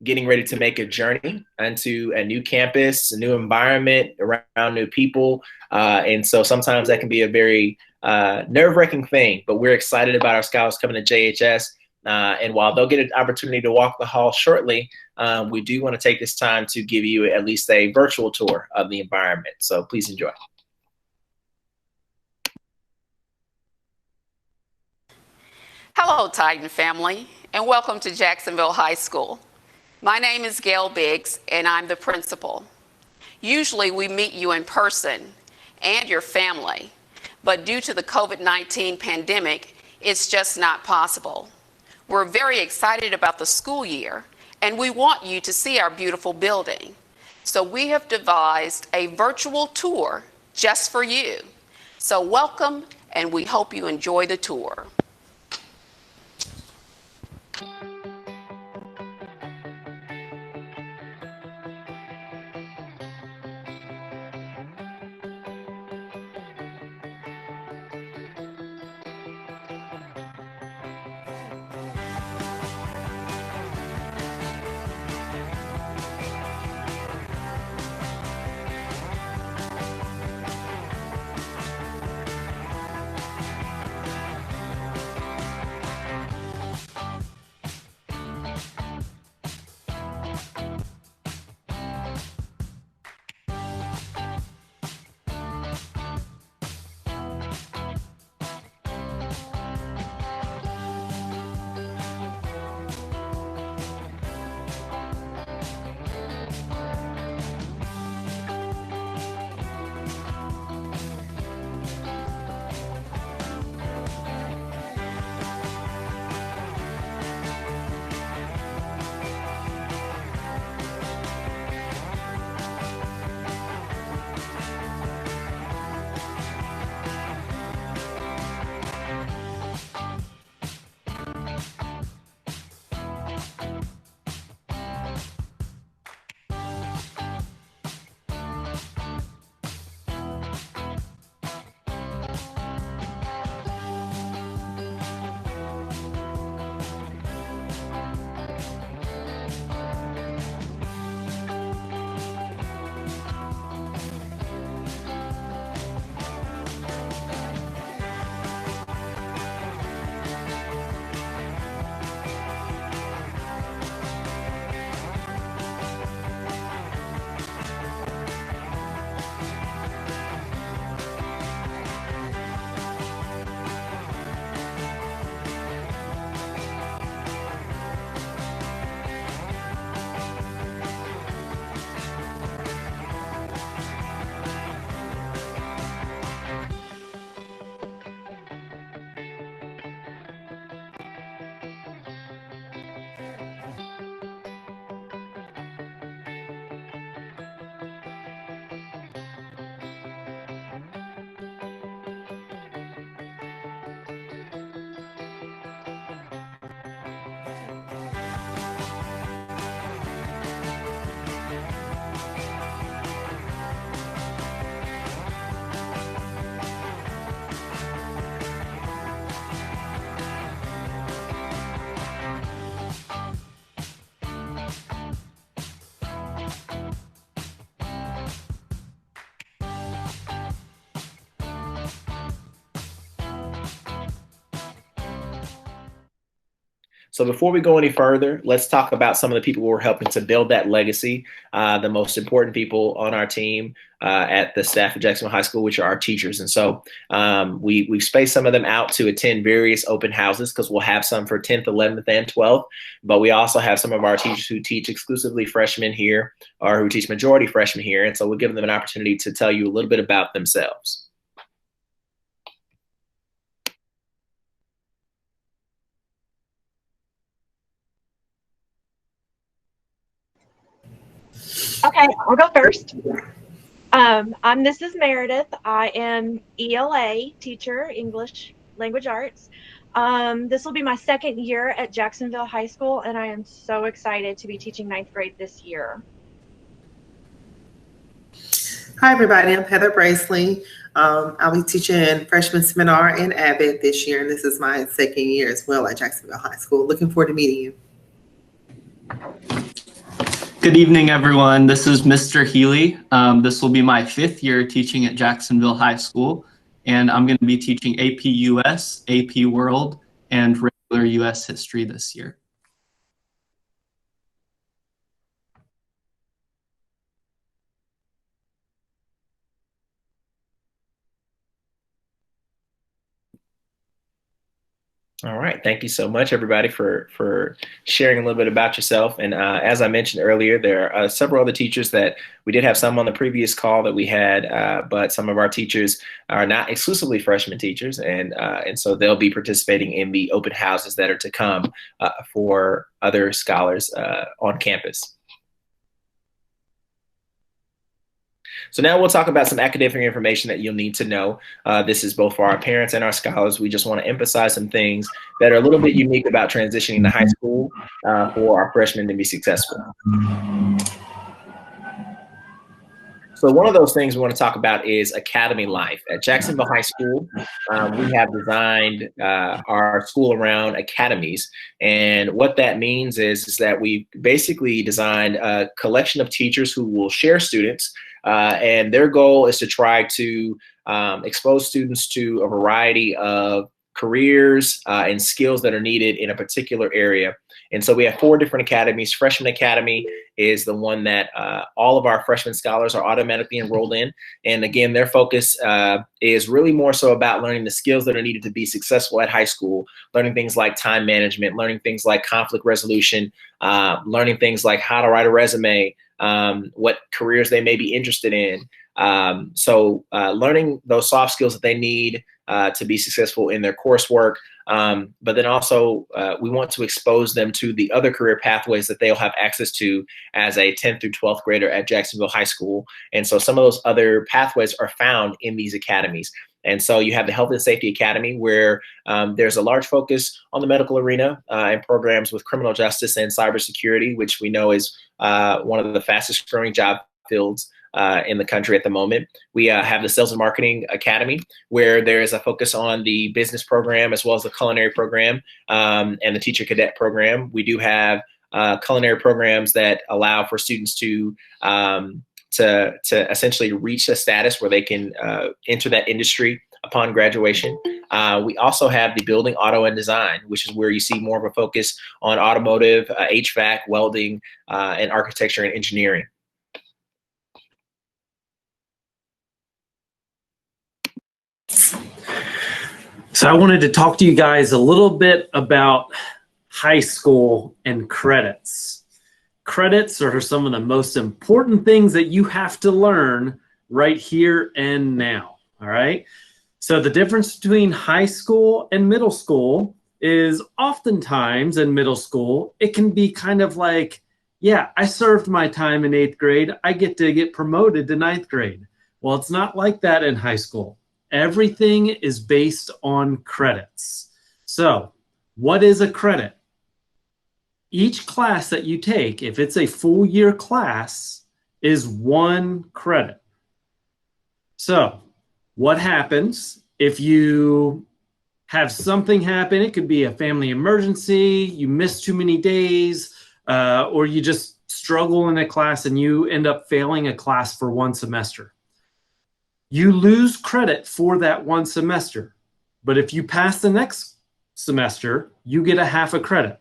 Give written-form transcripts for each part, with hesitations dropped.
getting ready to make a journey into a new campus, a new environment, around new people. And so sometimes that can be a very nerve-wracking thing, but we're excited about our scholars coming to JHS. And while they'll get an opportunity to walk the hall shortly, we do want to take this time to give you at least a virtual tour of the environment. So please enjoy. Hello, Titan family, and welcome to Jacksonville High School. My name is Gail Biggs, and I'm the principal. Usually we meet you in person and your family, but due to the COVID-19 pandemic, it's just not possible. We're very excited about the school year, and we want you to see our beautiful building. So we have devised a virtual tour just for you. So welcome, and we hope you enjoy the tour. So before we go any further, let's talk about some of the people who are helping to build that legacy. The most important people on our team at the staff of Jacksonville High School, which are our teachers. And so we've spaced some of them out to attend various open houses because we'll have some for 10th, 11th, and 12th. But we also have some of our teachers who teach exclusively freshmen here or who teach majority freshmen here. And so we'll give them an opportunity to tell you a little bit about themselves. Okay, I'll go first. I'm Mrs. Meredith. I am ELA teacher, English Language Arts. This will be my second year at Jacksonville High School, and I am so excited to be teaching 9th grade this year. Hi, everybody. I'm Heather Bracely. I'll be teaching freshman seminar in Abbott this year, and this is my second year as well at Jacksonville High School. Looking forward to meeting you. Good evening, everyone. This is Mr. Healy. This will be my 5th year teaching at Jacksonville High School, and I'm going to be teaching AP US, AP World, and regular US history this year. All right. Thank you so much, everybody, for sharing a little bit about yourself. And as I mentioned earlier, there are several other teachers that we did have some on the previous call that we had, but some of our teachers are not exclusively freshman teachers, and so they'll be participating in the open houses that are to come for other scholars on campus. So now we'll talk about some academic information that you'll need to know. This is both for our parents and our scholars. We just want to emphasize some things that are a little bit unique about transitioning to high school for our freshmen to be successful. So one of those things we want to talk about is academy life. At Jacksonville High School, we have designed our school around academies. And what that means is that we basically designed a collection of teachers who will share students, and their goal is to try to expose students to a variety of careers and skills that are needed in a particular area. And so we have 4 different academies. Freshman Academy is the one that all of our freshman scholars are automatically enrolled in. And again, their focus is really more so about learning the skills that are needed to be successful at high school, learning things like time management, learning things like conflict resolution, learning things like how to write a resume, what careers they may be interested in. So learning those soft skills that they need to be successful in their coursework. But then also we want to expose them to the other career pathways that they'll have access to as a 10th through 12th grader at Jacksonville High School. And so some of those other pathways are found in these academies. And so you have the Health and Safety Academy, where there's a large focus on the medical arena and programs with criminal justice and cybersecurity, which we know is one of the fastest growing job fields in the country at the moment. We have the Sales and Marketing Academy, where there is a focus on the business program as well as the culinary program and the teacher cadet program. We do have culinary programs that allow for students to essentially reach a status where they can enter that industry upon graduation. We also have the Building, Auto, and Design, which is where you see more of a focus on automotive, HVAC, welding, and architecture and engineering. So I wanted to talk to you guys a little bit about high school and credits. Credits are some of the most important things that you have to learn right here and now, all right? So the difference between high school and middle school is oftentimes in middle school, it can be kind of like, yeah, I served my time in 8th grade, I get to get promoted to 9th grade. Well, it's not like that in high school. Everything is based on credits. So what is a credit? Each class that you take, if it's a full year class, is 1 credit. So what happens if you have something happen? It could be a family emergency, you miss too many days, or you just struggle in a class and you end up failing a class for 1 semester. You lose credit for that 1 semester, but if you pass the next semester, you get a half a credit.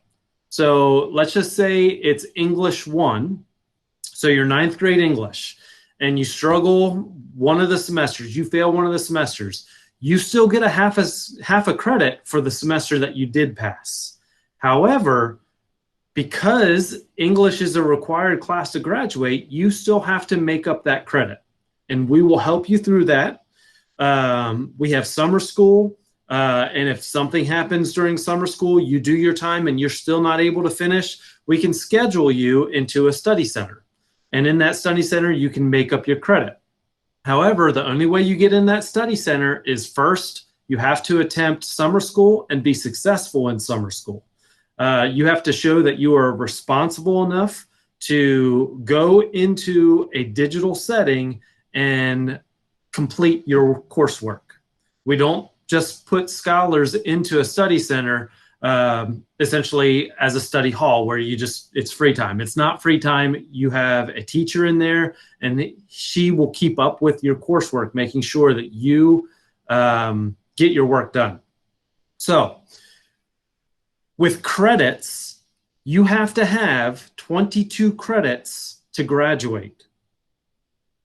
So let's just say it's English 1, so you're 9th grade English, and you struggle one of the semesters, you fail one of the semesters, you still get a half a credit for the semester that you did pass. However, because English is a required class to graduate, you still have to make up that credit. And we will help you through that. We have summer school, and if something happens during summer school, you do your time and you're still not able to finish, we can schedule you into a study center. And in that study center, you can make up your credit. However, the only way you get in that study center is first, you have to attempt summer school and be successful in summer school. You have to show that you are responsible enough to go into a digital setting and complete your coursework. We don't just put scholars into a study center essentially as a study hall where it's free time. It's not free time. You have a teacher in there, and she will keep up with your coursework, making sure that you get your work done. So with credits, you have to have 22 credits to graduate.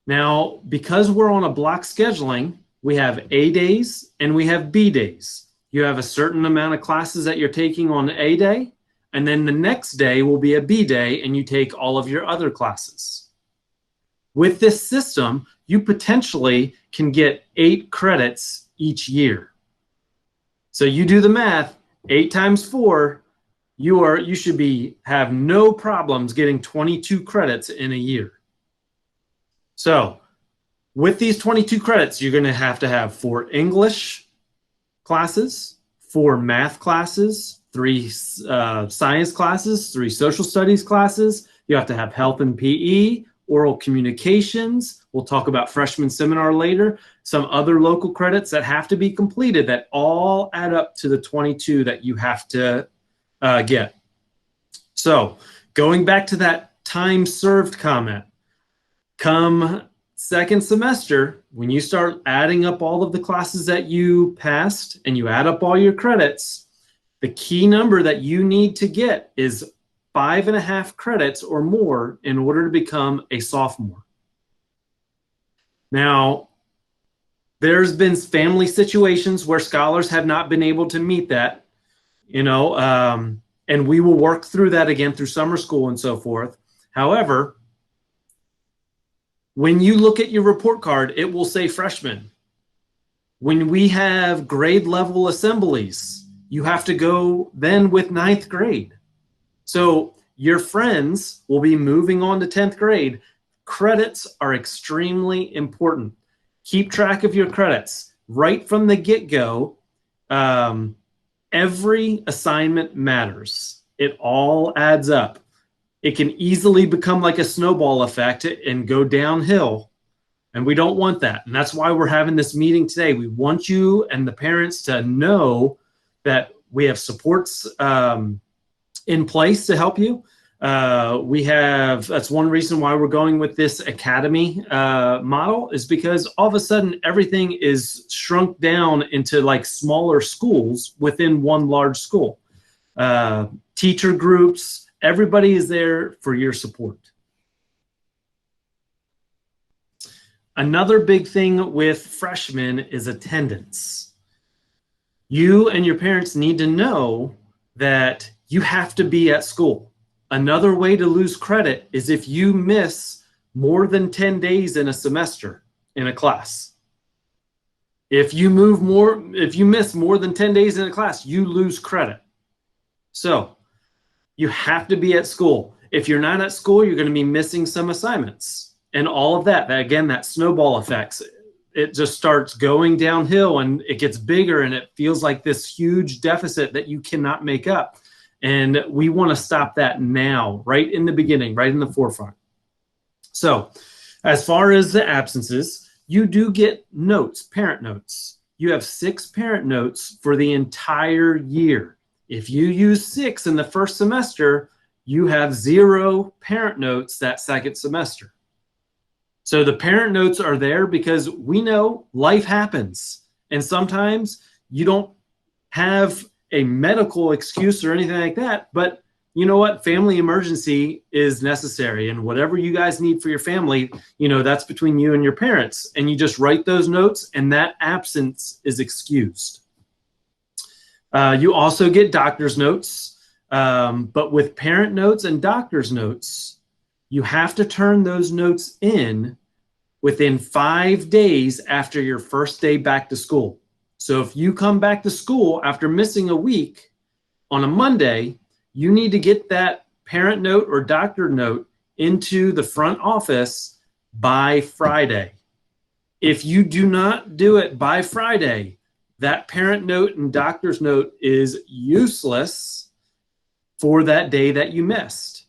Now, because we're on a block scheduling, we have A days and we have B days. You have a certain amount of classes that you're taking on A day, and then the next day will be a B day, and you take all of your other classes. With this system, you potentially can get 8 credits each year. So you do the math, 8 times 4, you should have no problems getting 22 credits in a year. So with these 22 credits, you're going to have 4 English classes, 4 math classes, 3 science classes, 3 social studies classes. You have to have health and PE, oral communications. We'll talk about freshman seminar later. Some other local credits that have to be completed that all add up to the 22 that you have to get. So going back to that time served comment, come second semester, when you start adding up all of the classes that you passed and you add up all your credits, the key number that you need to get is 5.5 credits or more in order to become a sophomore. Now, there's been family situations where scholars have not been able to meet that, and we will work through that again through summer school and so forth. However, when you look at your report card, it will say freshman. When we have grade level assemblies, you have to go then with 9th grade. So your friends will be moving on to 10th grade. Credits are extremely important. Keep track of your credits. Right from the get-go, every assignment matters. It all adds up. It can easily become like a snowball effect and go downhill, and we don't want that. And that's why we're having this meeting today. We want you and the parents to know that we have supports in place to help you. That's one reason why we're going with this academy model, is because all of a sudden everything is shrunk down into like smaller schools within one large school. Teacher groups, everybody is there for your support. Another big thing with freshmen is attendance. You and your parents need to know that you have to be at school. Another way to lose credit is if you miss more than 10 days in a semester in a class. If you miss more than 10 days in a class, you lose credit. So you have to be at school. If you're not at school, you're going to be missing some assignments. And all of that, again, that snowball effects, it just starts going downhill and it gets bigger and it feels like this huge deficit that you cannot make up. And we want to stop that now, right in the beginning, right in the forefront. So as far as the absences, you do get notes, parent notes. You have 6 parent notes for the entire year. If you use 6 in the first semester, you have 0 parent notes that second semester. So the parent notes are there because we know life happens. And sometimes you don't have a medical excuse or anything like that, but you know what? Family emergency is necessary. And whatever you guys need for your family, that's between you and your parents. And you just write those notes and that absence is excused. You also get doctor's notes, but with parent notes and doctor's notes, you have to turn those notes in within 5 days after your first day back to school. So if you come back to school after missing a week on a Monday, you need to get that parent note or doctor note into the front office by Friday. If you do not do it by Friday, that parent note and doctor's note is useless for that day that you missed.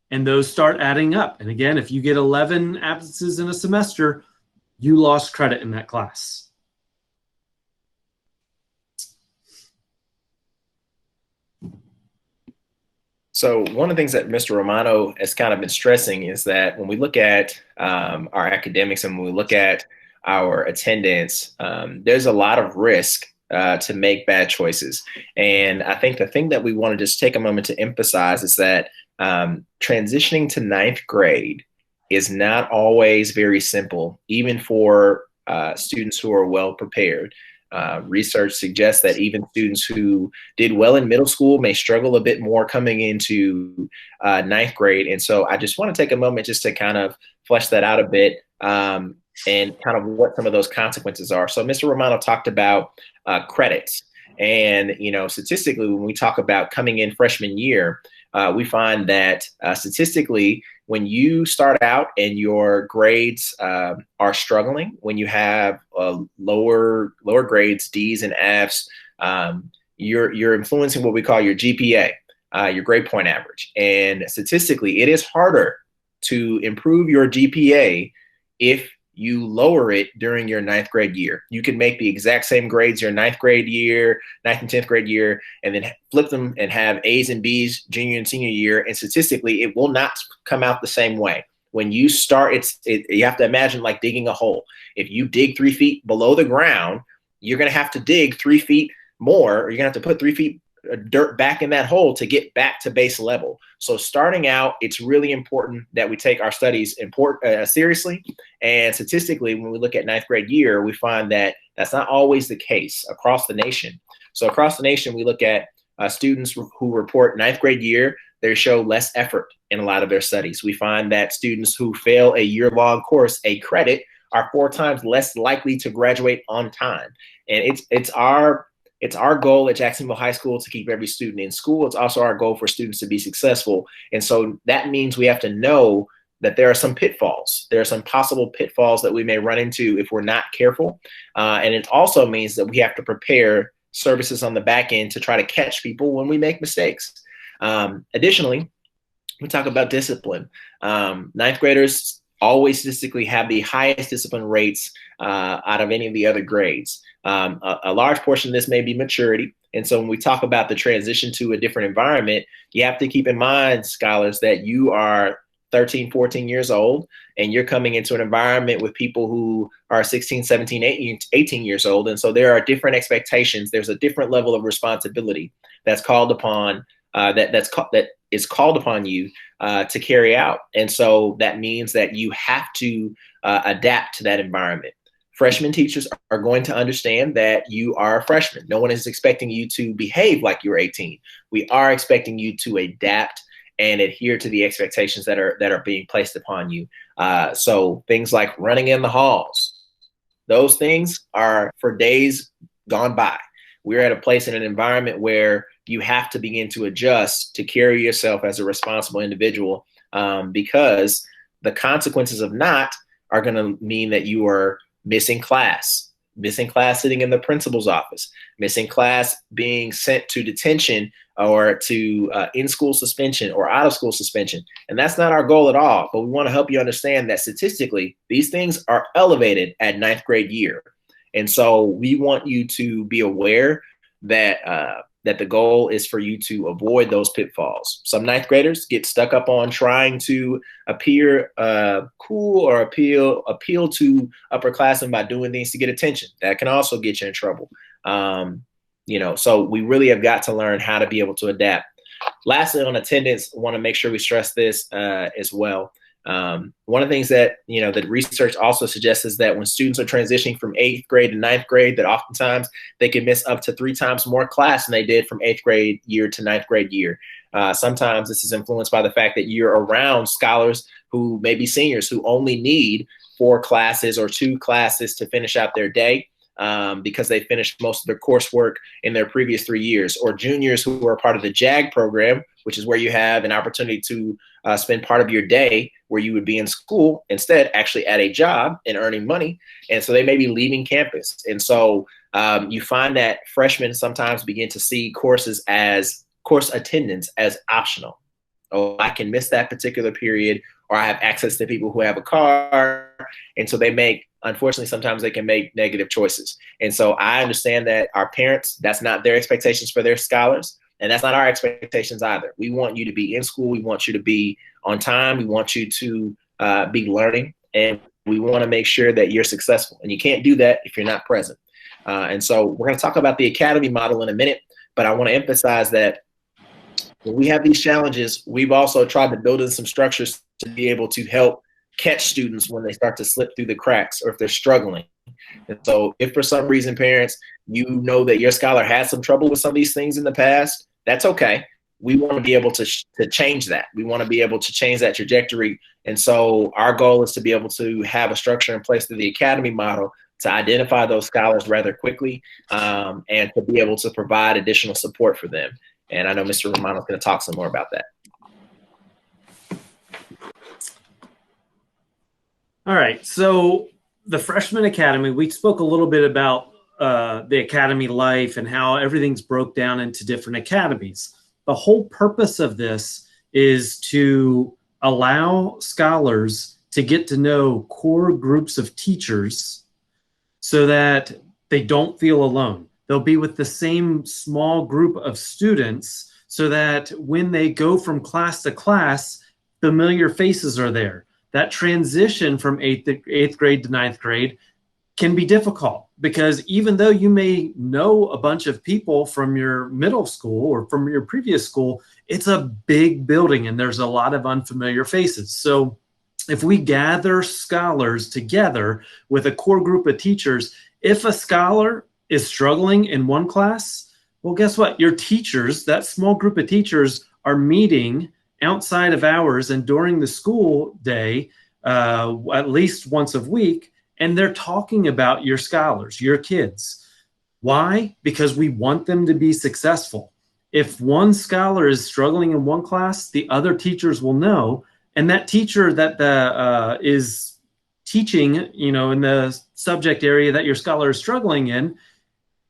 And those start adding up. And again, if you get 11 absences in a semester, you lost credit in that class. So one of the things that Mr. Romano has kind of been stressing is that when we look at our academics and when we look at our attendance, there's a lot of risk to make bad choices. And I think the thing that we want to just take a moment to emphasize is that transitioning to ninth grade is not always very simple, even for students who are well prepared. Research suggests that even students who did well in middle school may struggle a bit more coming into ninth grade. And so I just want to take a moment just to kind of flesh that out a bit and kind of what some of those consequences are. So Mr. Romano talked about credits. And, you know, statistically, when we talk about coming in freshman year, we find that statistically, when you start out and your grades are struggling, when you have lower grades, D's and F's, you're influencing what we call your GPA, your grade point average. And statistically, it is harder to improve your GPA if you lower it during your ninth grade year. You can make the exact same grades your ninth grade year, ninth and 10th grade year, and then flip them and have A's and B's junior and senior year. And statistically, it will not come out the same way. When you start, you have to imagine like digging a hole. If you dig 3 feet below the ground, you're going to have to dig 3 feet more, or you're going to have to put 3 feet dirt back in that hole to get back to base level. So starting out, it's really important that we take our studies seriously. And statistically, when we look at ninth grade year, we find that that's not always the case across the nation. So across the nation, we look at students who report ninth grade year, they show less effort in a lot of their studies. We find that students who fail a year-long course, a credit, are 4 times less likely to graduate on time. And it's our goal at Jacksonville High School to keep every student in school. It's also our goal for students to be successful. And so that means we have to know that there are some pitfalls. There are some possible pitfalls that we may run into if we're not careful. And it also means that we have to prepare services on the back end to try to catch people when we make mistakes. Additionally, we talk about discipline. Ninth graders always statistically have the highest discipline rates out of any of the other grades. A large portion of this may be maturity. And so when we talk about the transition to a different environment, you have to keep in mind, scholars, that you are 13, 14 years old, and you're coming into an environment with people who are 16, 17, 18 years old. And so there are different expectations. There's a different level of responsibility that's called upon, that is called upon you to carry out. And so that means that you have to adapt to that environment. Freshman teachers are going to understand that you are a freshman. No one is expecting you to behave like you're 18. We are expecting you to adapt and adhere to the expectations that are being placed upon you. So things like running in the halls, those things are for days gone by. We're at a place in an environment where you have to begin to adjust to carry yourself as a responsible individual, because the consequences of not are going to mean that you are missing class sitting in the principal's office, missing class being sent to detention or to in-school suspension or out-of-school suspension. And that's not our goal at all. But we want to help you understand that statistically, these things are elevated at ninth grade year. And so we want you to be aware that that the goal is for you to avoid those pitfalls. Some ninth graders get stuck up on trying to appear cool or appeal to upperclassmen by doing things to get attention. That can also get you in trouble. So we really have got to learn how to be able to adapt. Lastly, on attendance, I want to make sure we stress this as well. One of the things that, that research also suggests is that when students are transitioning from 8th grade to 9th grade, that oftentimes they can miss up to 3 times more class than they did from 8th grade year to 9th grade year. Sometimes this is influenced by the fact that you're around scholars who may be seniors who only need 4 classes or 2 classes to finish out their day, because they finished most of their coursework in their previous 3 years, or juniors who are part of the JAG program, which is where you have an opportunity to spend part of your day where you would be in school, instead actually at a job and earning money. And so they may be leaving campus. And so you find that freshmen sometimes begin to see course attendance as optional. Oh, I can miss that particular period, or I have access to people who have a car. And so unfortunately, sometimes they can make negative choices. And so I understand that our parents, that's not their expectations for their scholars. And that's not our expectations either. We want you to be in school. We want you to be on time. We want you to be learning. And we want to make sure that you're successful. And you can't do that if you're not present. And so we're going to talk about the academy model in a minute. But I want to emphasize that when we have these challenges, we've also tried to build in some structures to be able to help catch students when they start to slip through the cracks or if they're struggling. And so if for some reason, parents, you know that your scholar had some trouble with some of these things in the past, that's okay. We want to be able to change that. We want to be able to change that trajectory. And so our goal is to be able to have a structure in place through the academy model to identify those scholars rather quickly and to be able to provide additional support for them. And I know Mr. Romano is going to talk some more about that. All right, so the Freshman Academy, we spoke a little bit about the academy life and how everything's broke down into different academies. The whole purpose of this is to allow scholars to get to know core groups of teachers so that they don't feel alone. They'll be with the same small group of students so that when they go from class to class, familiar faces are there. That transition from eighth grade to ninth grade can be difficult because even though you may know a bunch of people from your middle school or from your previous school, it's a big building and there's a lot of unfamiliar faces. So if we gather scholars together with a core group of teachers, if a scholar is struggling in one class, well, guess what? Your teachers, that small group of teachers, are meeting outside of hours and during the school day, at least once a week, and they're talking about your scholars, your kids. Why? Because we want them to be successful. If one scholar is struggling in one class, the other teachers will know, and that teacher that is teaching, in the subject area that your scholar is struggling in,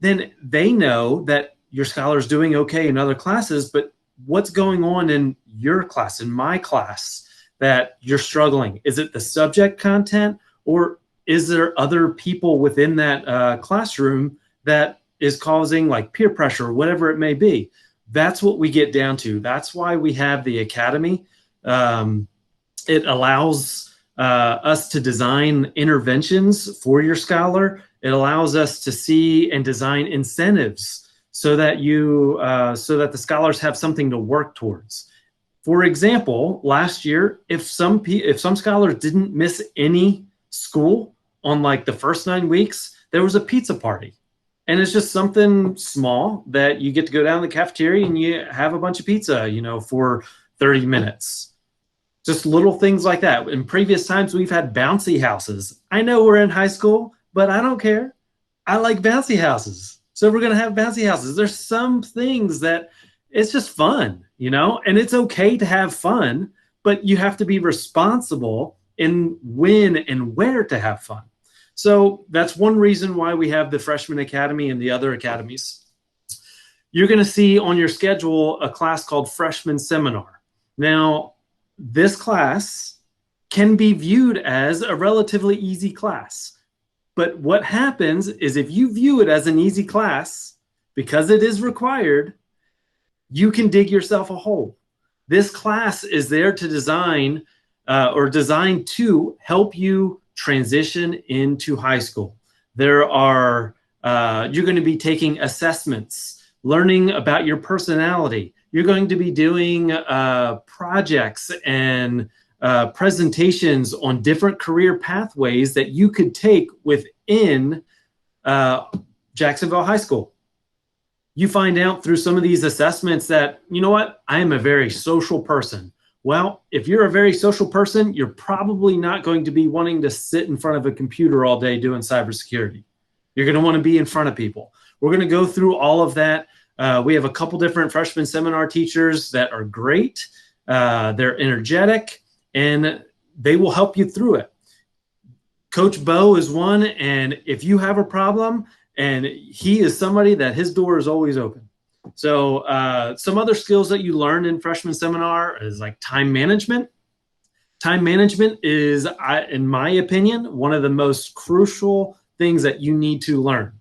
then they know that your scholar is doing okay in other classes, but what's going on in your class, in my class, that you're struggling? Is it the subject content, or is there other people within that classroom that is causing like peer pressure or whatever it may be? That's what we get down to. That's why we have the academy. It allows us to design interventions for your scholar. It allows us to see and design incentives so that the scholars have something to work towards. For example, last year, if some scholars didn't miss any school on like the first 9 weeks, there was a pizza party. And it's just something small that you get to go down to the cafeteria and you have a bunch of pizza, for 30 minutes. Just little things like that. In previous times, we've had bouncy houses. I know we're in high school, but I don't care. I like bouncy houses. So we're going to have bouncy houses. There's some things that it's just fun, and it's okay to have fun, but you have to be responsible in when and where to have fun. So that's one reason why we have the Freshman Academy and the other academies. You're going to see on your schedule a class called Freshman Seminar. Now, this class can be viewed as a relatively easy class. But what happens is if you view it as an easy class, because it is required, you can dig yourself a hole. This class is there to design designed to help you transition into high school. You're going to be taking assessments, learning about your personality. You're going to be doing projects and presentations on different career pathways that you could take within Jacksonville High School. You find out through some of these assessments that, I am a very social person. Well, if you're a very social person, you're probably not going to be wanting to sit in front of a computer all day doing cybersecurity. You're going to want to be in front of people. We're going to go through all of that. We have a couple different freshman seminar teachers that are great. They're energetic, and they will help you through it. Coach Bo is one, and if you have a problem, and he is somebody that his door is always open. So some other skills that you learn in freshman seminar is like time management. Time management is, in my opinion, one of the most crucial things that you need to learn.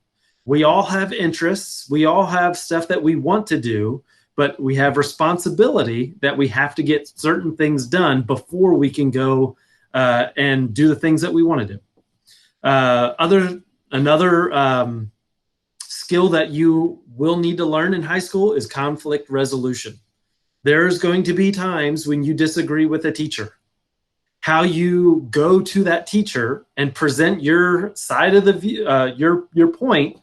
We all have interests. We all have stuff that we want to do, but we have responsibility that we have to get certain things done before we can go and do the things that we want to do. Another skill that you will need to learn in high school is conflict resolution. There's going to be times when you disagree with a teacher. How you go to that teacher and present your side of the view, your point,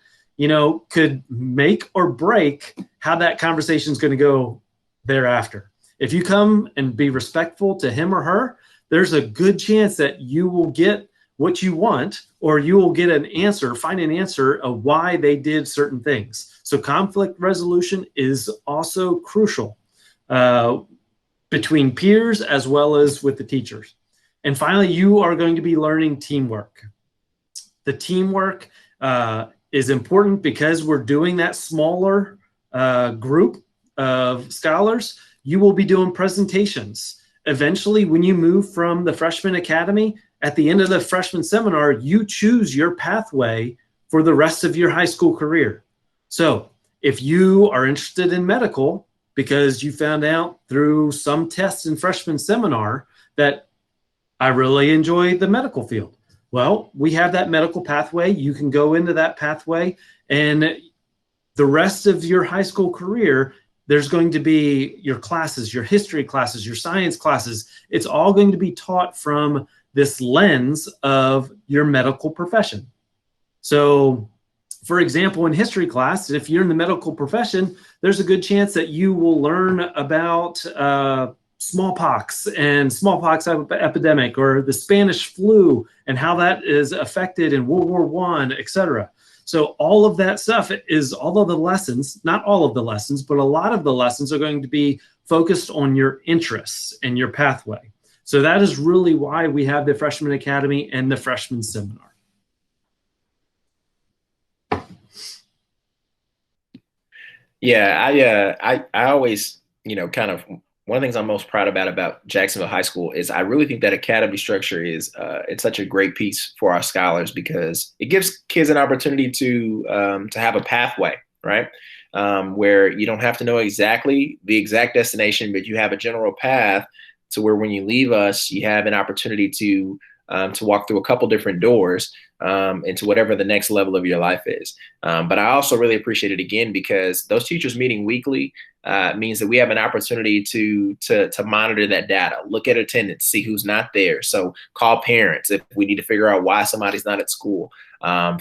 could make or break how that conversation is going to go thereafter. If you come and be respectful to him or her, there's a good chance that you will get what you want, or you will get an answer, find an answer of why they did certain things. So conflict resolution is also crucial between peers as well as with the teachers. And finally, you are going to be learning teamwork. The teamwork is important because we're doing that smaller group of scholars. You will be doing presentations. Eventually, when you move from the freshman academy, at the end of the freshman seminar, you choose your pathway for the rest of your high school career. So if you are interested in medical because you found out through some tests in freshman seminar that I really enjoy the medical field, well, we have that medical pathway. You can go into that pathway, and the rest of your high school career, there's going to be your classes, your history classes, your science classes. It's all going to be taught from this lens of your medical profession. So, for example, in history class, if you're in the medical profession, there's a good chance that you will learn about smallpox and smallpox epidemic, or the Spanish flu and how that is affected in World War I, etc. So all of that stuff is, although the lessons, not all of the lessons, but a lot of the lessons are going to be focused on your interests and your pathway. So that is really why we have the Freshman Academy and the Freshman Seminar. Yeah, I always, kind of, one of the things I'm most proud about Jacksonville High School is I really think that academy structure is it's such a great piece for our scholars, because it gives kids an opportunity to have a pathway, right? Where you don't have to know exactly the exact destination, but you have a general path to where when you leave us, you have an opportunity to walk through a couple different doors into whatever the next level of your life is. But I also really appreciate it, again, because those teachers meeting weekly means that we have an opportunity to monitor that data, look at attendance, see who's not there. So call parents if we need to figure out why somebody's not at school.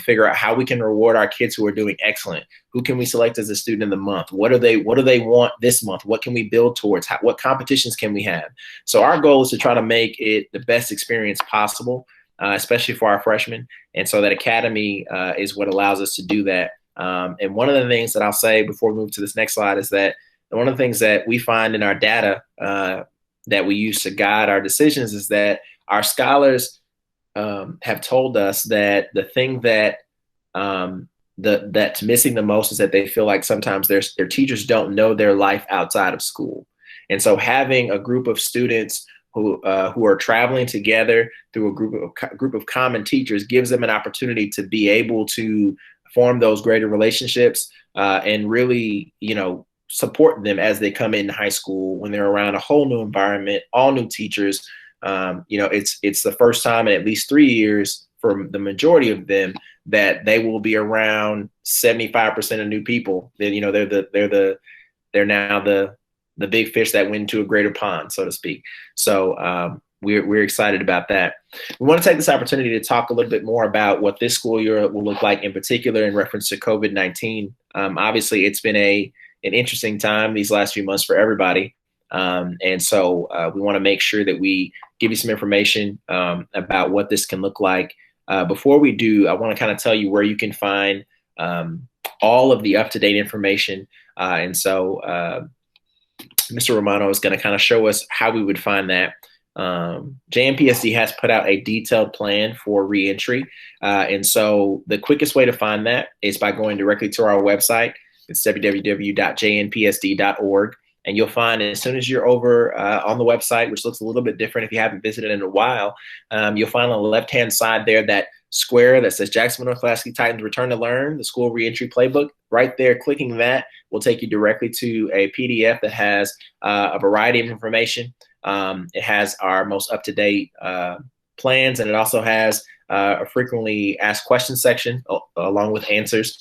Figure out how we can reward our kids who are doing excellent. Who can we select as a student of the month? What do they want this month? What can we build towards? What competitions can we have? So our goal is to try to make it the best experience possible, especially for our freshmen. And so that academy is what allows us to do that. And one of the things that I'll say before we move to this next slide is that one of the things that we find in our data that we use to guide our decisions is that our scholars have told us that the thing that that's missing the most is that they feel like sometimes their teachers don't know their life outside of school. And so having a group of students who are traveling together through a group of common teachers gives them an opportunity to be able to form those greater relationships and really, support them as they come into high school when they're around a whole new environment, all new teachers. It's the first time in at least 3 years for the majority of them that they will be around 75% of new people. They're now the big fish that went into a greater pond, so to speak. So we're excited about that. We want to take this opportunity to talk a little bit more about what this school year will look like, in particular in reference to COVID-19. Obviously, it's been an interesting time these last few months for everybody. And so we want to make sure that we give you some information about what this can look like. Before we do, I want to kind of tell you where you can find all of the up-to-date information. And so Mr. Romano is going to kind of show us how we would find that. JNPSD has put out a detailed plan for reentry. And so the quickest way to find that is by going directly to our website. It's www.jnpsd.org. And you'll find as soon as you're over on the website, which looks a little bit different if you haven't visited in a while, you'll find on the left-hand side there that square that says Jacksonville North Titans Return to Learn, the school reentry playbook. Right there, clicking that will take you directly to a PDF that has a variety of information. It has our most up-to-date plans, and it also has a frequently asked questions section along with answers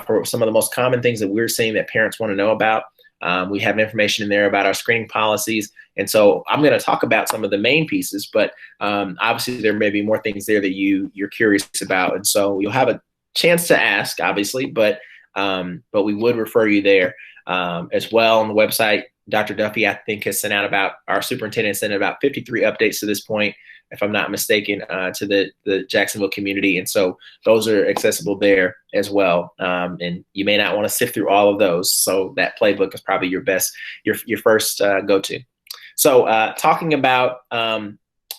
for some of the most common things that we're seeing that parents want to know about. We have information in there about our screening policies. And so I'm going to talk about some of the main pieces, but obviously there may be more things there that you're curious about. And so you'll have a chance to ask, obviously, but we would refer you there as well. On the website, Dr. Duffy, I think, has sent out our superintendent sent out about 53 updates to this point, if I'm not mistaken, to the Jacksonville community. And so those are accessible there as well. And you may not want to sift through all of those. So that playbook is probably your first go-to. So talking about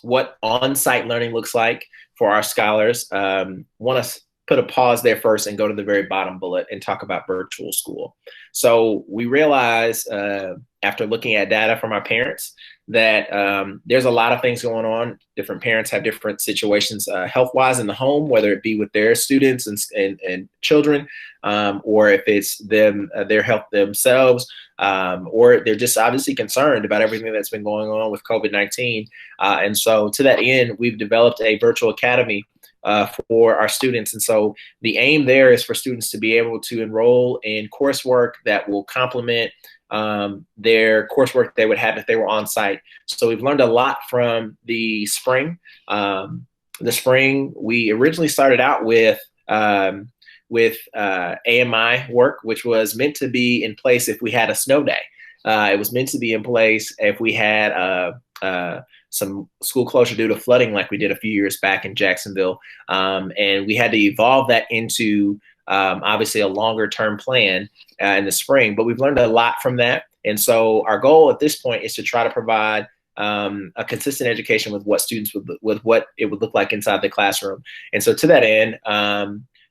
what on-site learning looks like for our scholars, want to put a pause there first and go to the very bottom bullet and talk about virtual school. So we realize after looking at data from our parents that there's a lot of things going on. Different parents have different situations health-wise in the home, whether it be with their students and children, or if it's their health themselves, or they're just obviously concerned about everything that's been going on with COVID-19. And so to that end, we've developed a virtual academy for our students. And so the aim there is for students to be able to enroll in coursework that will complement their coursework they would have if they were on site. So we've learned a lot from the spring. We originally started out with AMI work, which was meant to be in place if we had a snow day. It was meant to be in place if we had some school closure due to flooding like we did a few years back in Jacksonville. And we had to evolve that into obviously a longer term plan in the spring, but we've learned a lot from that. And so our goal at this point is to try to provide a consistent education with what students with what it would look like inside the classroom. And so to that end,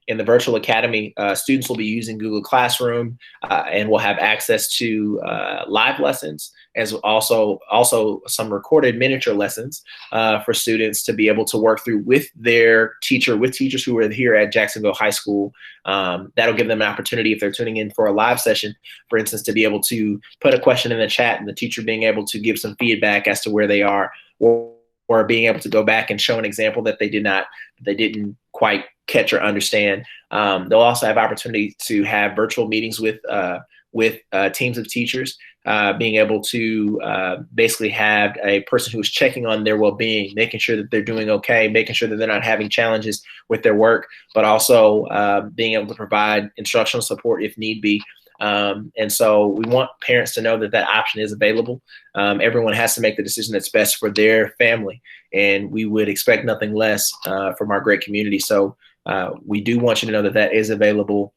in the virtual academy, students will be using Google Classroom and will have access to live lessons, as also some recorded miniature lessons for students to be able to work through with teachers who are here at Jacksonville High School. That'll give them an opportunity, if they're tuning in for a live session, for instance, to be able to put a question in the chat and the teacher being able to give some feedback as to where they are, or being able to go back and show an example that they didn't quite catch or understand. They'll also have opportunity to have virtual meetings with teams of teachers, being able to basically have a person who's checking on their well-being, making sure that they're doing okay, making sure that they're not having challenges with their work, but also being able to provide instructional support if need be. And so we want parents to know that that option is available. Everyone has to make the decision that's best for their family, and we would expect nothing less from our great community. So we do want you to know that that is available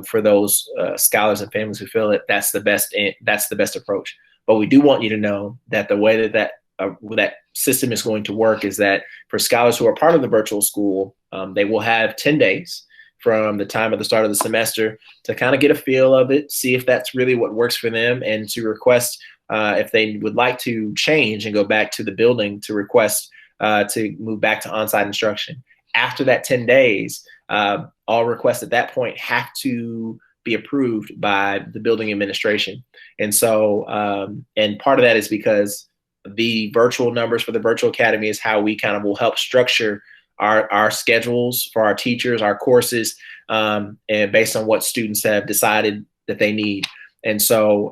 for those scholars and families who feel that that's the best approach. But we do want you to know that the way that system is going to work is that for scholars who are part of the virtual school, they will have 10 days from the time of the start of the semester to kind of get a feel of it, see if that's really what works for them, and to request if they would like to change and go back to the building, to request to move back to on-site instruction. After that 10 days, all requests at that point have to be approved by the building administration. And so, and part of that is because the virtual numbers for the virtual academy is how we kind of will help structure our schedules for our teachers, our courses, and based on what students have decided that they need. And so,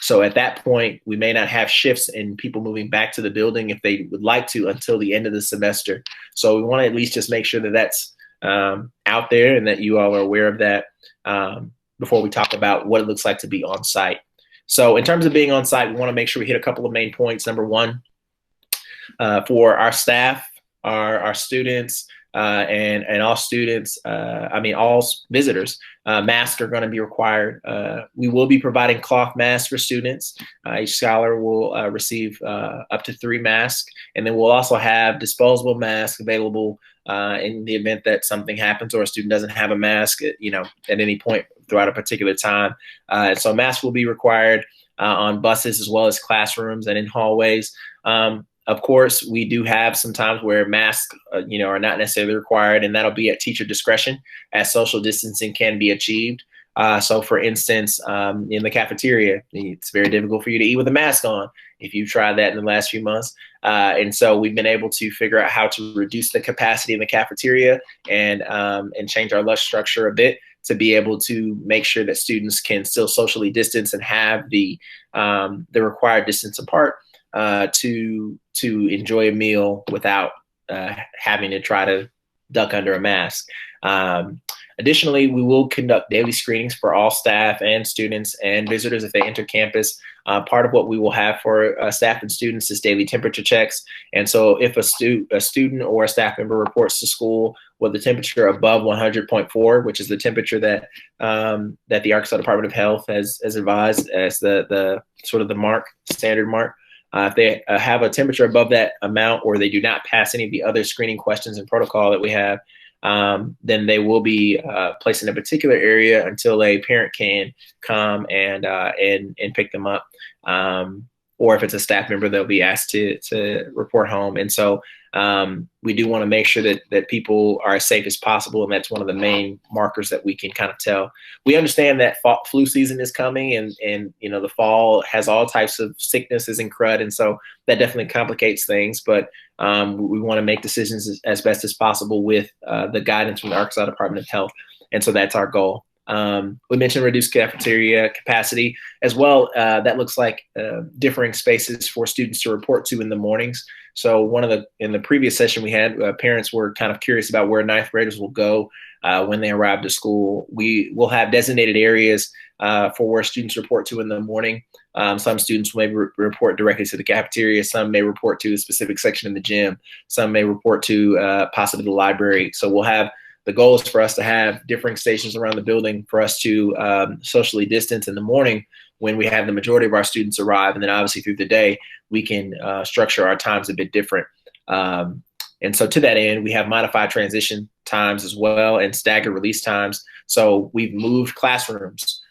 so at that point, we may not have shifts in people moving back to the building if they would like to until the end of the semester. So we want to at least just make sure that that's out there and that you all are aware of that before we talk about what it looks like to be on site. So in terms of being on site, we want to make sure we hit a couple of main points. Number one, for our staff, our students, and all students, all visitors, masks are going to be required. We will be providing cloth masks for students. Each scholar will receive up to 3 masks, and then we'll also have disposable masks available in the event that something happens or a student doesn't have a mask, at any point throughout a particular time. So masks will be required on buses as well as classrooms and in hallways. Of course, we do have some times where masks, are not necessarily required, and that'll be at teacher discretion as social distancing can be achieved. So for instance, in the cafeteria, it's very difficult for you to eat with a mask on if you've tried that in the last few months. And so we've been able to figure out how to reduce the capacity in the cafeteria and change our lunch structure a bit to be able to make sure that students can still socially distance and have the required distance apart to enjoy a meal without having to try to duck under a mask. Additionally, we will conduct daily screenings for all staff and students and visitors if they enter campus. Part of what we will have for staff and students is daily temperature checks. And so if a student or a staff member reports to school with a temperature above 100.4, which is the temperature that the Arkansas Department of Health has advised as the sort of the standard mark, if they have a temperature above that amount or they do not pass any of the other screening questions and protocol that we have, then they will be placed in a particular area until a parent can come and pick them up. Or if it's a staff member, they'll be asked to report home. And so we do want to make sure that people are as safe as possible. And that's one of the main markers that we can kind of tell. We understand that flu season is coming and the fall has all types of sicknesses and crud. And so that definitely complicates things. But we want to make decisions as best as possible with the guidance from the Arkansas Department of Health. And so that's our goal. We mentioned reduced cafeteria capacity as well. That looks like differing spaces for students to report to in the mornings. So in the previous session we had, parents were kind of curious about where ninth graders will go when they arrive to school. We will have designated areas for where students report to in the morning. Some students may report directly to the cafeteria. Some may report to a specific section in the gym. Some may report to possibly the library. So the goal is for us to have differing stations around the building for us to socially distance in the morning when we have the majority of our students arrive. And then obviously through the day, we can structure our times a bit different. And so to that end, we have modified transition times as well and staggered release times. So we've moved classrooms.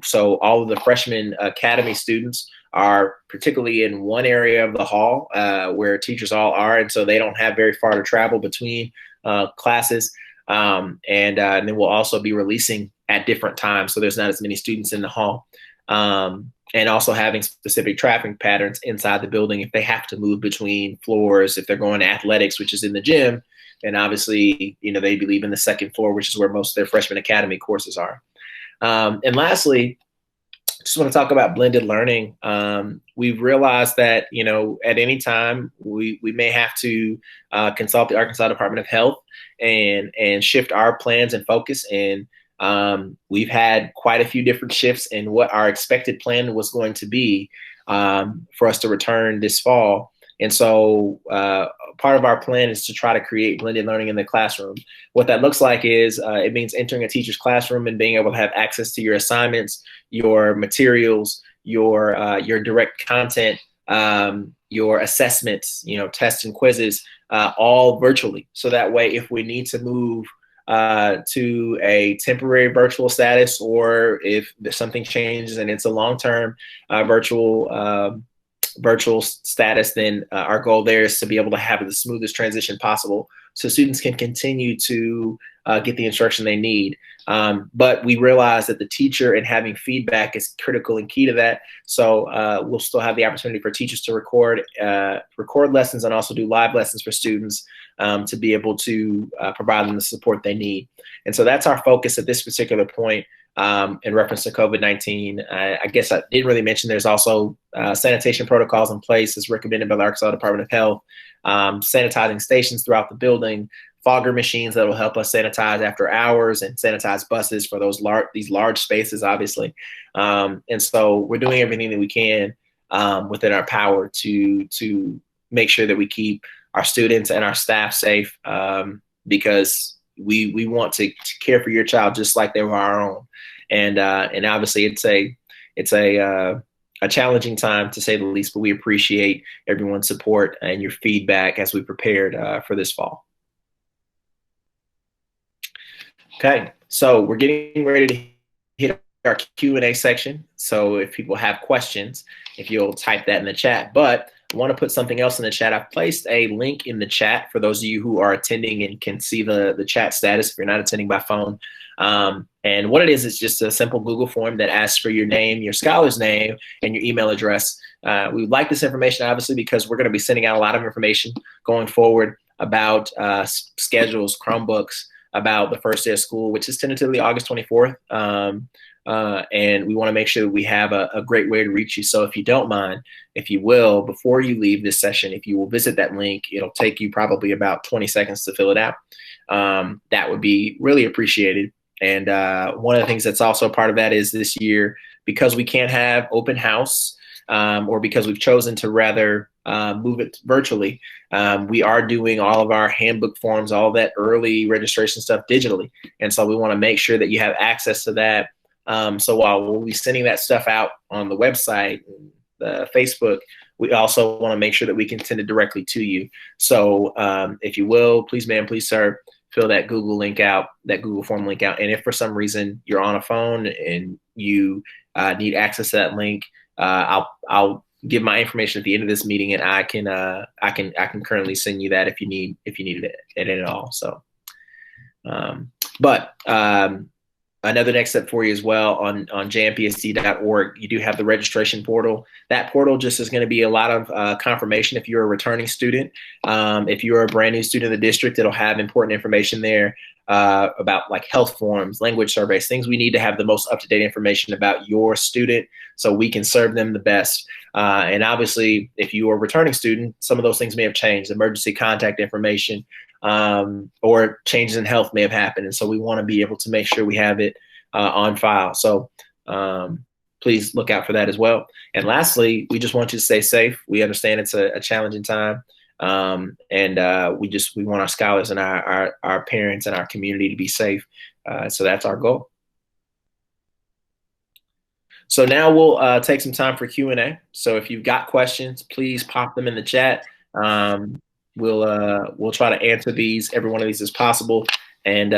So all of the freshman academy students are particularly in one area of the hall where teachers all are. And so they don't have very far to travel between classes. And then we'll also be releasing at different times. So there's not as many students in the hall. And also having specific traffic patterns inside the building if they have to move between floors, if they're going to athletics, which is in the gym, and obviously, they'd be leaving the second floor, which is where most of their freshman academy courses are. And lastly, just want to talk about blended learning. We've realized that, at any time we may have to consult the Arkansas Department of Health and shift our plans and focus. And we've had quite a few different shifts in what our expected plan was going to be for us to return this fall. And so part of our plan is to try to create blended learning in the classroom. What that looks like is it means entering a teacher's classroom and being able to have access to your assignments, your materials, your direct content, your assessments, tests and quizzes, all virtually. So that way, if we need to move to a temporary virtual status, or if something changes and it's a long-term virtual status, then our goal there is to be able to have the smoothest transition possible so students can continue to get the instruction they need. But we realize that the teacher and having feedback is critical and key to that. So we'll still have the opportunity for teachers to record lessons and also do live lessons for students to be able to provide them the support they need. And so that's our focus at this particular point. In reference to COVID-19, I guess I didn't really mention there's also sanitation protocols in place as recommended by the Arkansas Department of Health, sanitizing stations throughout the building, fogger machines that will help us sanitize after hours and sanitize buses for these large spaces, obviously. And so we're doing everything that we can within our power to make sure that we keep our students and our staff safe because we want to care for your child just like they were our own. And obviously it's a challenging time to say the least, but we appreciate everyone's support and your feedback as we prepared for this fall. Okay, so we're getting ready to hit our Q&A section. So if people have questions, if you'll type that in the chat. But I want to put something else in the chat. I've placed a link in the chat for those of you who are attending and can see the chat status if you're not attending by phone. And what it is, it's just a simple Google form that asks for your name, your scholar's name, and your email address. We would like this information, obviously, because we're going to be sending out a lot of information going forward about schedules, Chromebooks, about the first day of school, which is tentatively August 24th. And we want to make sure that we have a great way to reach you. So if you don't mind, if you will, before you leave this session, if you will visit that link, it'll take you probably about 20 seconds to fill it out. That would be really appreciated. And one of the things that's also part of that is this year, because we can't have open house, or because we've chosen to rather move it virtually, we are doing all of our handbook forms, all of that early registration stuff digitally. And so we want to make sure that you have access to that. So while we'll be sending that stuff out on the website, the Facebook, we also want to make sure that we can send it directly to you. So if you will, please, ma'am, please, sir, fill that Google link out, that Google form link out. And if for some reason you're on a phone and you need access to that link, I'll give my information at the end of this meeting, and I can currently send you that if you need it at all. So, another next step for you as well on jmpsd.org, you do have the registration portal. That portal just is going to be a lot of confirmation if you're a returning student. If you're a brand new student in the district, it'll have important information there about like health forms, language surveys, things we need to have the most up-to-date information about your student so we can serve them the best. And obviously, if you are a returning student, some of those things may have changed. Emergency contact information, or changes in health may have happened. And so we want to be able to make sure we have it on file. So please look out for that as well. And lastly, we just want you to stay safe. We understand it's a challenging time. And we want our scholars and our parents and our community to be safe. So that's our goal. So now we'll take some time for Q&A. So if you've got questions, please pop them in the chat. We'll try to answer every one of these as possible, and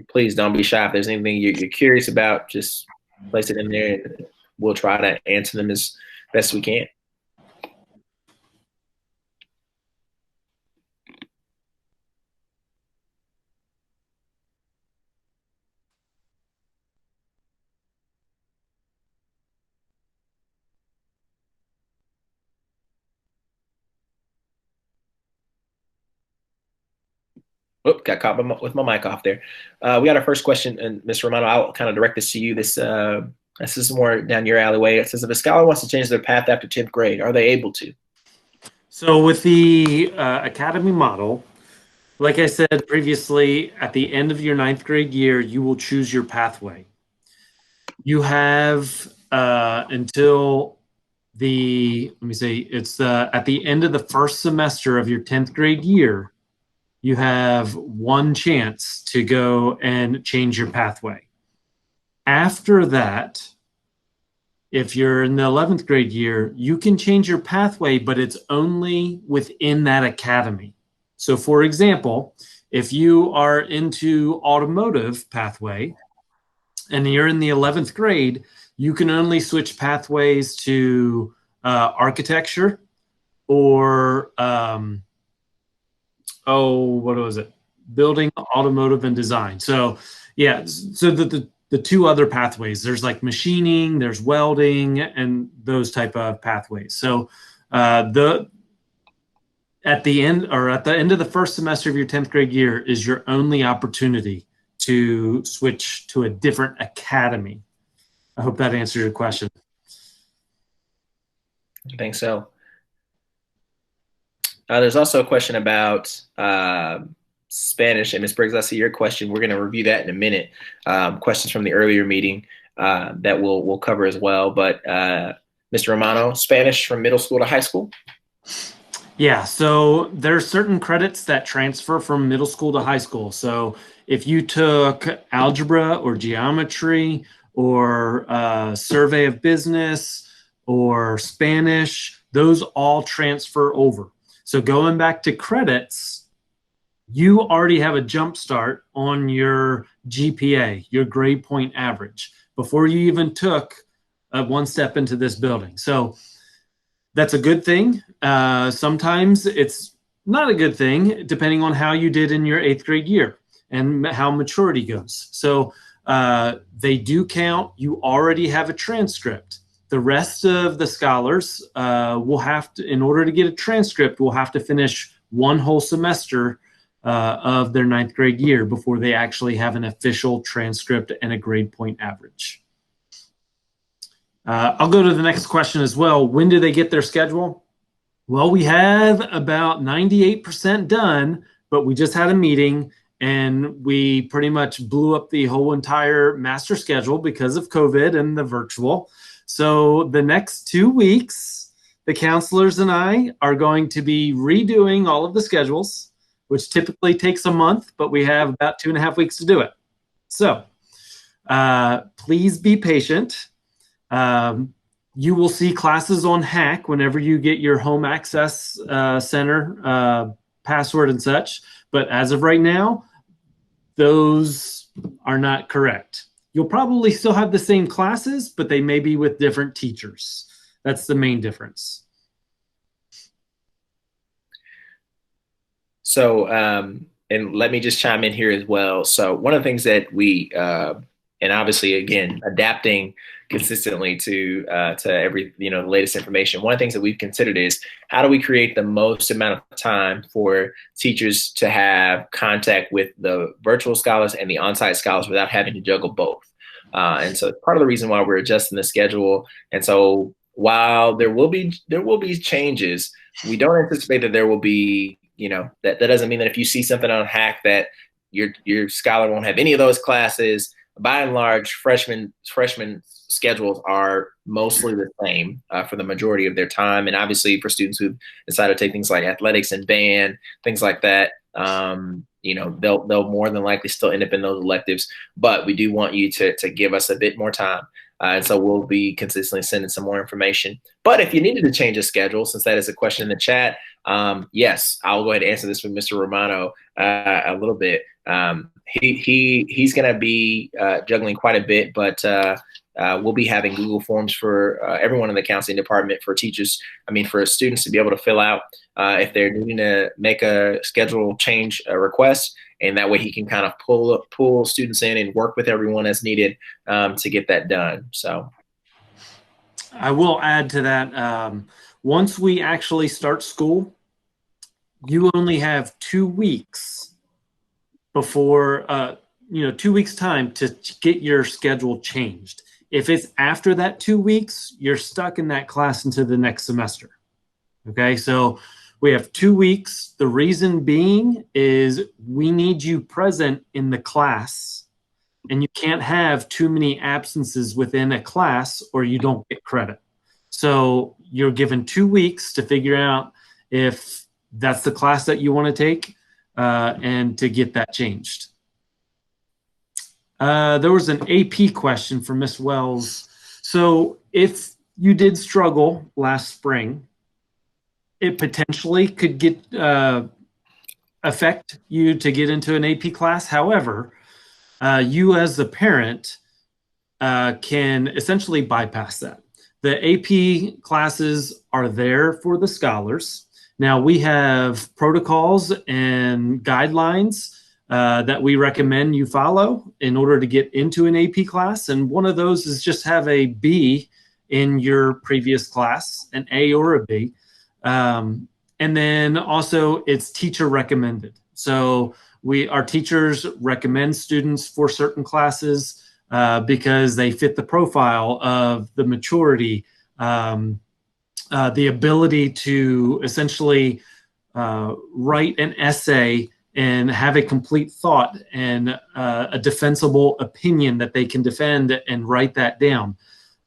please don't be shy. If there's anything you're curious about, just place it in there, and we'll try to answer them as best we can. Oh, got caught with my mic off there. We got our first question, and Mr. Romano, I'll kind of direct this to you. This is more down your alleyway. It says, if a scholar wants to change their path after 10th grade, are they able to? So with the academy model, like I said previously, at the end of your 9th grade year, you will choose your pathway. You have until at the end of the first semester of your 10th grade year, you have one chance to go and change your pathway. After that, if you're in the 11th grade year, you can change your pathway, but it's only within that academy. So for example, if you are into automotive pathway and you're in the 11th grade, you can only switch pathways to architecture or what was it? Building, automotive, and design. So yeah, so the two other pathways, there's like machining, there's welding, and those type of pathways. So at the end of the first semester of your 10th grade year is your only opportunity to switch to a different academy. I hope that answers your question. I think so. There's also a question about Spanish, and Ms. Briggs, I see your question. We're going to review that in a minute. Questions from the earlier meeting that we'll cover as well. But Mr. Romano, Spanish from middle school to high school? Yeah, so there's certain credits that transfer from middle school to high school. So if you took algebra or geometry or survey of business or Spanish, those all transfer over. So going back to credits, you already have a jump start on your GPA, your grade point average, before you even took one step into this building. So that's a good thing. Sometimes it's not a good thing, depending on how you did in your 8th grade year and how maturity goes. So they do count. You already have a transcript. The rest of the scholars will have to, in order to get a transcript, will have to finish one whole semester of their 9th grade year before they actually have an official transcript and a grade point average. I'll go to the next question as well. When do they get their schedule? Well, we have about 98% done, but we just had a meeting and we pretty much blew up the whole entire master schedule because of COVID and the virtual. So the next 2 weeks, the counselors and I are going to be redoing all of the schedules, which typically takes a month, but we have about 2.5 weeks to do it. So please be patient. You will see classes on Hack whenever you get your home access center password and such. But as of right now, those are not correct. You'll probably still have the same classes, but they may be with different teachers. That's the main difference. So, and let me just chime in here as well. So one of the things that we, and obviously, again, adapting consistently to every, the latest information. One of the things that we've considered is how do we create the most amount of time for teachers to have contact with the virtual scholars and the on-site scholars without having to juggle both. And so part of the reason why we're adjusting the schedule. And so while there will be changes, we don't anticipate that there will be, that doesn't mean that if you see something on Hack that your scholar won't have any of those classes. By and large, freshman schedules are mostly the same for the majority of their time. And obviously for students who decide to take things like athletics and band, things like that, they'll more than likely still end up in those electives. But we do want you to give us a bit more time. And so we'll be consistently sending some more information. But if you needed to change a schedule, since that is a question in the chat, yes, I'll go ahead and answer this with Mr. Romano a little bit. He's going to be juggling quite a bit, but we'll be having Google Forms for everyone in the counseling department for for students to be able to fill out if they're needing to make a schedule change request. And that way he can kind of pull students in and work with everyone as needed to get that done. So I will add to that. Once we actually start school, you only have 2 weeks before, 2 weeks time to get your schedule changed. If it's after that 2 weeks, you're stuck in that class into the next semester. Okay, so we have 2 weeks. The reason being is we need you present in the class, and you can't have too many absences within a class or you don't get credit. So you're given 2 weeks to figure out if that's the class that you want to take and to get that changed. There was an AP question from Miss Wells. So if you did struggle last spring, it potentially could affect you to get into an AP class. However, you as the parent can essentially bypass that. The AP classes are there for the scholars. Now we have protocols and guidelines that we recommend you follow in order to get into an AP class. And one of those is just have a B in your previous class, an A or a B. And then also it's teacher recommended. So our teachers recommend students for certain classes because they fit the profile of the maturity, the ability to essentially write an essay and have a complete thought and a defensible opinion that they can defend and write that down.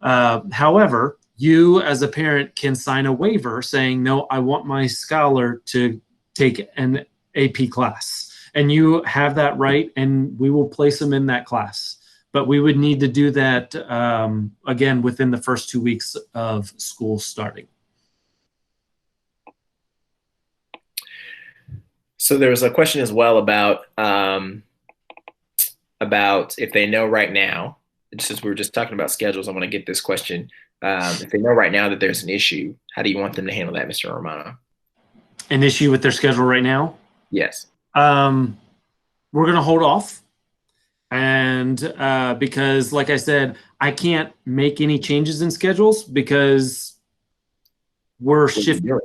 However, you as a parent can sign a waiver saying, no, I want my scholar to take an AP class. And you have that right, and we will place them in that class. But we would need to do that, again, within the first 2 weeks of school starting. So there was a question as well about about if they know right now, since we were just talking about schedules, I want to get this question. If they know right now that there's an issue, how do you want them to handle that, Mr. Romano? An issue with their schedule right now? Yes. We're going to hold off. And because, like I said, I can't make any changes in schedules because we're shifting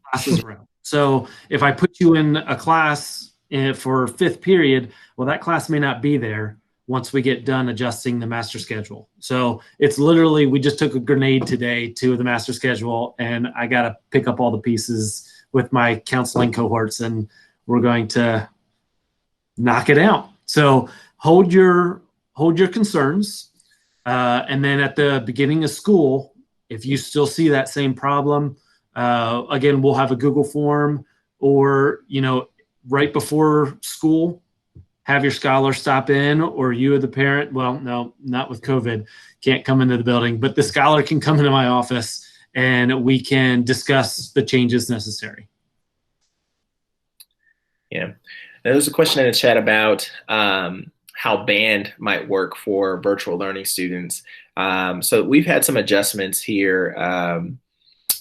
classes around. So if I put you in a class for fifth period, well, that class may not be there once we get done adjusting the master schedule. So it's literally, we just took a grenade today to the master schedule, and I got to pick up all the pieces with my counseling cohorts, and we're going to knock it out. So hold your concerns. And then at the beginning of school, if you still see that same problem, again, we'll have a Google form, or, right before school, have your scholar stop in, or you or the parent. Well, no, not with COVID, can't come into the building, but the scholar can come into my office and we can discuss the changes necessary. Yeah. There's a question in the chat about how band might work for virtual learning students. So we've had some adjustments here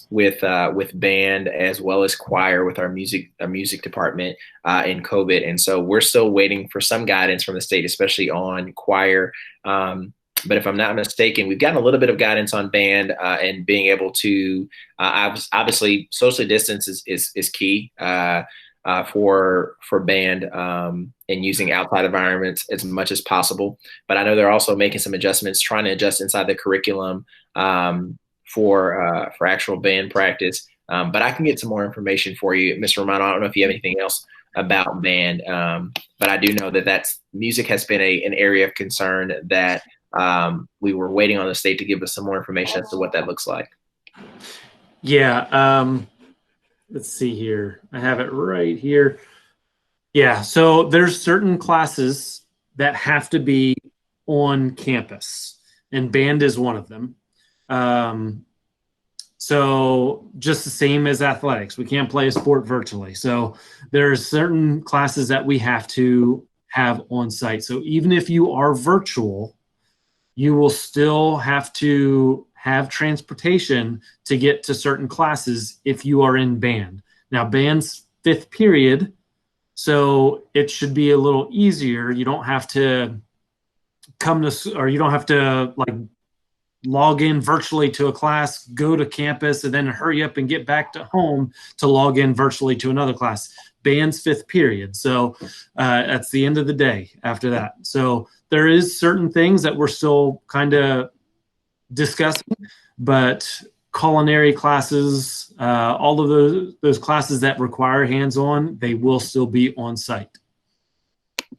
with band as well as choir with our music department in COVID. And so we're still waiting for some guidance from the state, especially on choir. But if I'm not mistaken, we've gotten a little bit of guidance on band and being able to, obviously socially distance is key for band and using outside environments as much as possible. But I know they're also making some adjustments, trying to adjust inside the curriculum for actual band practice. But I can get some more information for you, Mr. Romano. I don't know if you have anything else about band, but I do know that music has been an area of concern that we were waiting on the state to give us some more information as to what that looks like. Yeah. Let's see here. I have it right here. Yeah. So there's certain classes that have to be on campus, and band is one of them. So just the same as athletics, we can't play a sport virtually. So there's certain classes that we have to have on site. So even if you are virtual, you will still have to have transportation to get to certain classes if you are in band. Now, band's fifth period, so it should be a little easier. You don't have to you don't have to log in virtually to a class, go to campus, and then hurry up and get back to home to log in virtually to another class. Band's fifth period. So that's the end of the day after that. So there is certain things that we're still kind of discussing, but culinary classes, all of those classes that require hands-on, they will still be on site.